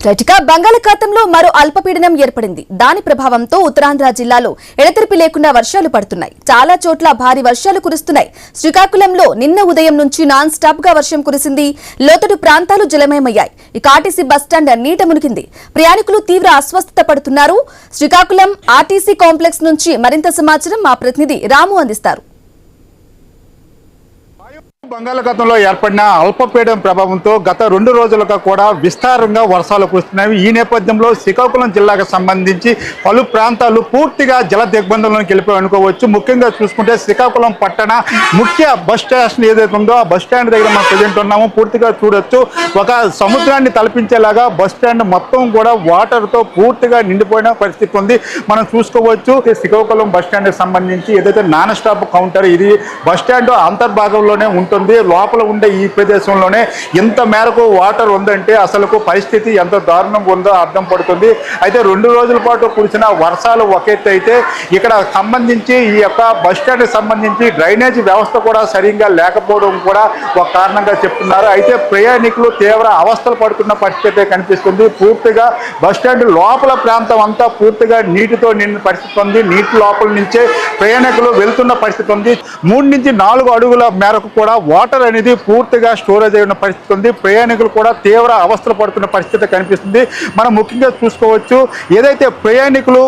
రైట్గా బంగాళాఖాతంలో మరో అల్పపీడనం ఏర్పడింది. దాని ప్రభావంతో ఉత్తరాంధ్ర జిల్లాలో ఎడతెరిపి లేకుండా వర్షాలు పడుతున్నాయి. చాలా చోట్ల భారీ వర్షాలు కురుస్తున్నాయి. శ్రీకాకుళంలో నిన్న ఉదయం నుంచి నాన్ స్టాప్ గా వర్షం కురిసింది. లోతట్టు ప్రాంతాలు జలమయమయ్యాయి. ఇక ఆర్టీసీ బస్టాండ్ నీట మునిగింది. ప్రయాణికులు తీవ్ర అస్వస్థత పడుతున్నారు. శ్రీకాకుళం ఆర్టీసీ కాంప్లెక్స్ నుంచి మరింత సమాచారం మా ప్రతినిధి రాము అందిస్తారు. బంగాళాఖాతంలో ఏర్పడిన అల్పపీడనం ప్రభావంతో గత 2 రోజులుగా కూడా విస్తారంగా వర్షాలు కురుస్తున్నాయి. ఈ నేపథ్యంలో శ్రీకాకుళం జిల్లాకు సంబంధించి పలు ప్రాంతాలు పూర్తిగా జల దిగ్బంధంలోకి వెళ్ళిపోయి అనుకోవచ్చు. ముఖ్యంగా చూసుకుంటే శ్రీకాకుళం పట్టణ ముఖ్య బస్ స్టేషన్ ఏదైతే ఉందో ఆ బస్ స్టాండ్ దగ్గర మనం ప్రజెంట్ ఉన్నాము. పూర్తిగా చూడొచ్చు, ఒక సముద్రాన్ని తలపించేలాగా బస్ స్టాండ్ మొత్తం కూడా వాటర్తో పూర్తిగా నిండిపోయిన పరిస్థితి ఉంది. మనం చూసుకోవచ్చు, శ్రీకాకుళం బస్ స్టాండ్కి సంబంధించి ఏదైతే నాన్ స్టాప్ కౌంటర్, ఇది బస్ స్టాండ్ అంతర్భాగంలోనే ఉంటుంది. లోపల ఉండే ఈ ప్రదేశంలోనే ఇంత మేరకు వాటర్ ఉందంటే అసలు పరిస్థితి ఎంత దారుణంగా ఉందో అర్థం పడుతుంది. అయితే 2 రోజుల పాటు కురిసిన వర్షాలు ఒకెత్తి అయితే ఇక్కడ సంబంధించి ఈ యొక్క బస్ స్టాండ్కి సంబంధించి డ్రైనేజీ వ్యవస్థ కూడా సరిగ్గా లేకపోవడం కూడా ఒక కారణంగా చెప్తున్నారు. అయితే ప్రయాణికులు తీవ్ర అవస్థలు పడుతున్న పరిస్థితి కనిపిస్తుంది. పూర్తిగా బస్ స్టాండ్ లోపల ప్రాంతం అంతా పూర్తిగా నీటితో నిండిన పరిస్థితి ఉంది. నీటి లోపల నుంచే ప్రయాణికులు వెళ్తున్న పరిస్థితి ఉంది. 3 నుంచి 4 అడుగుల మేరకు కూడా వాటర్ అనేది పూర్తిగా స్టోరేజ్ అయిన పరిస్థితి ఉంది. ప్రయాణికులు కూడా తీవ్ర అవస్థలు పడుతున్న పరిస్థితి కనిపిస్తుంది. మనం ముఖ్యంగా చూసుకోవచ్చు, ఏదైతే ప్రయాణికులు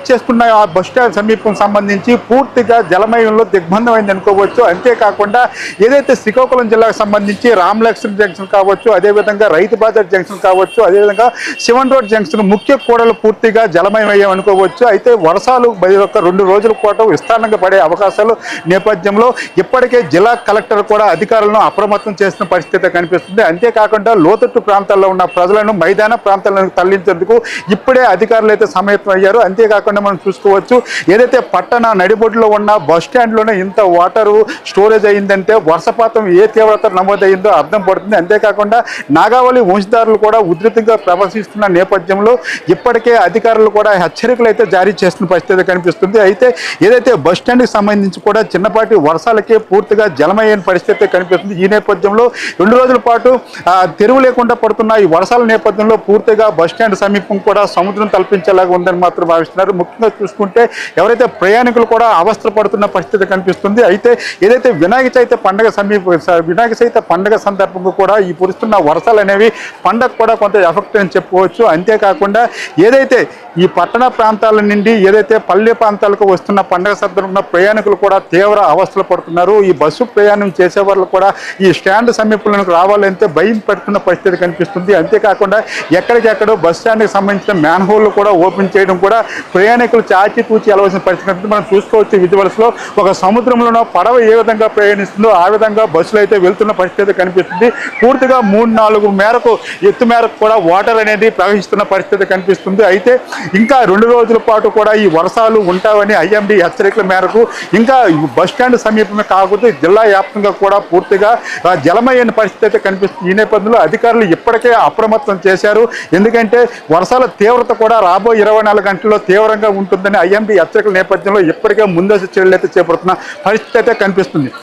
చేస్తున్న ఆ బస్ స్టాండ్ సమీపం సంబంధించి పూర్తిగా జలమయంలో దిగ్బంధమైంది అనుకోవచ్చు. అంతేకాకుండా ఏదైతే శ్రీకాకుళం జిల్లాకు సంబంధించి రామలక్ష్మణ్ జంక్షన్ కావచ్చు, అదేవిధంగా రైతు బజార్ జంక్షన్ కావచ్చు, అదేవిధంగా శివన్ రోడ్ జంక్షన్ ముఖ్య కూడలు పూర్తిగా జలమయం అనుకోవచ్చు. అయితే వర్షాలు 2 రోజుల పాటు విస్తారంగా పడే అవకాశాలు నేపథ్యంలో ఇప్పటికే జిల్లా కలెక్టర్ కూడా అధికారులను అప్రమత్తం చేసిన పరిస్థితి కనిపిస్తుంది. అంతేకాకుండా లోతట్టు ప్రాంతాల్లో ఉన్న ప్రజలను మైదాన ప్రాంతాలను తరలించేందుకు ఇప్పుడే అధికారులు అయితే సమాయత్తం అయ్యారు. అంతేకాకుండా మనం చూసుకోవచ్చు, ఏదైతే పట్టణ నడిబొడ్డులో ఉన్న బస్ స్టాండ్లోనే ఇంత వాటరు స్టోరేజ్ అయిందంటే వర్షపాతం ఏ తీవ్రత నమోదయ్యిందో అర్థం పడుతుంది. అంతేకాకుండా నాగావళి వంశధారులు కూడా ఉధృతంగా ప్రవర్తిస్తున్న నేపథ్యంలో ఇప్పటికే అధికారులు కూడా హెచ్చరికలు అయితే జారీ చేస్తున్న పరిస్థితి కనిపిస్తుంది. అయితే ఏదైతే బస్ స్టాండ్కి సంబంధించి కూడా చిన్నపాటి వర్షాలకే పూర్తిగా జలమయ్యే పరిస్థితి కనిపిస్తుంది. ఈ నేపథ్యంలో 2 రోజుల పాటు తెరువు లేకుండా పడుతున్న ఈ వర్షాల నేపథ్యంలో పూర్తిగా బస్ స్టాండ్ సమీపం కూడా సముద్రం తలపించేలాగా ఉందని మాత్రం భావిస్తున్నారు. ముఖ్యంగా చూసుకుంటే ఎవరైతే ప్రయాణికులు కూడా అవస్థలు పడుతున్న పరిస్థితి కనిపిస్తుంది. అయితే ఏదైతే వినాయక చవితి పండుగ సందర్భంగా కూడా ఈ కురుస్తున్న వర్షాలు అనేవి పండగ కూడా కొంత ఎఫెక్ట్ అని చెప్పుకోవచ్చు. అంతేకాకుండా ఏదైతే ఈ పట్టణ ప్రాంతాల నుండి ఏదైతే పల్లె ప్రాంతాలకు వస్తున్న పండుగ సందర్భంగా ప్రయాణికులు కూడా తీవ్ర అవస్థలు పడుతున్నారు. ఈ బస్సు ప్రయాణం చేసే వాళ్ళు కూడా ఈ స్టాండ్ సమీపంలోకి రావాలంటే భయం పెడుతున్న పరిస్థితి కనిపిస్తుంది. అంతేకాకుండా ఎక్కడికెక్కడో బస్ స్టాండ్కి సంబంధించిన మ్యాన్ హోల్లు కూడా ఓపెన్ చేయడం కూడా ప్రయాణికులు చాచితూచి వెళ్ళవలసిన పరిస్థితి మనం చూసుకోవచ్చు. విజువల్స్లో ఒక సముద్రంలోనో పడవ ఏ విధంగా ప్రయాణిస్తుందో ఆ విధంగా బస్సులు అయితే వెళ్తున్న పరిస్థితి కనిపిస్తుంది. పూర్తిగా 3-4 మేరకు ఎత్తు మేరకు కూడా వాటర్ అనేది ప్రవహిస్తున్న పరిస్థితి కనిపిస్తుంది. అయితే ఇంకా 2 రోజుల పాటు కూడా ఈ వర్షాలు ఉంటావని ఐఎండీ హెచ్చరికల మేరకు ఇంకా బస్ స్టాండ్ సమీపమే కాకపోతే జిల్లా వ్యాప్తంగా కూడా పూర్తిగా జలమయ్యే పరిస్థితి అయితే కనిపిస్తుంది. ఈ నేపథ్యంలో అధికారులు ఇప్పటికే అప్రమత్తం చేశారు. ఎందుకంటే వర్షాల తీవ్రత కూడా రాబోయే 24 గంటల్లో తీవ్రంగా ఉంటుందని ఐఎండీ హెచ్చరికల నేపథ్యంలో ఇప్పటికే ముందస్తు చర్యలు అయితే చేపడుతున్న పరిస్థితి అయితే కనిపిస్తుంది.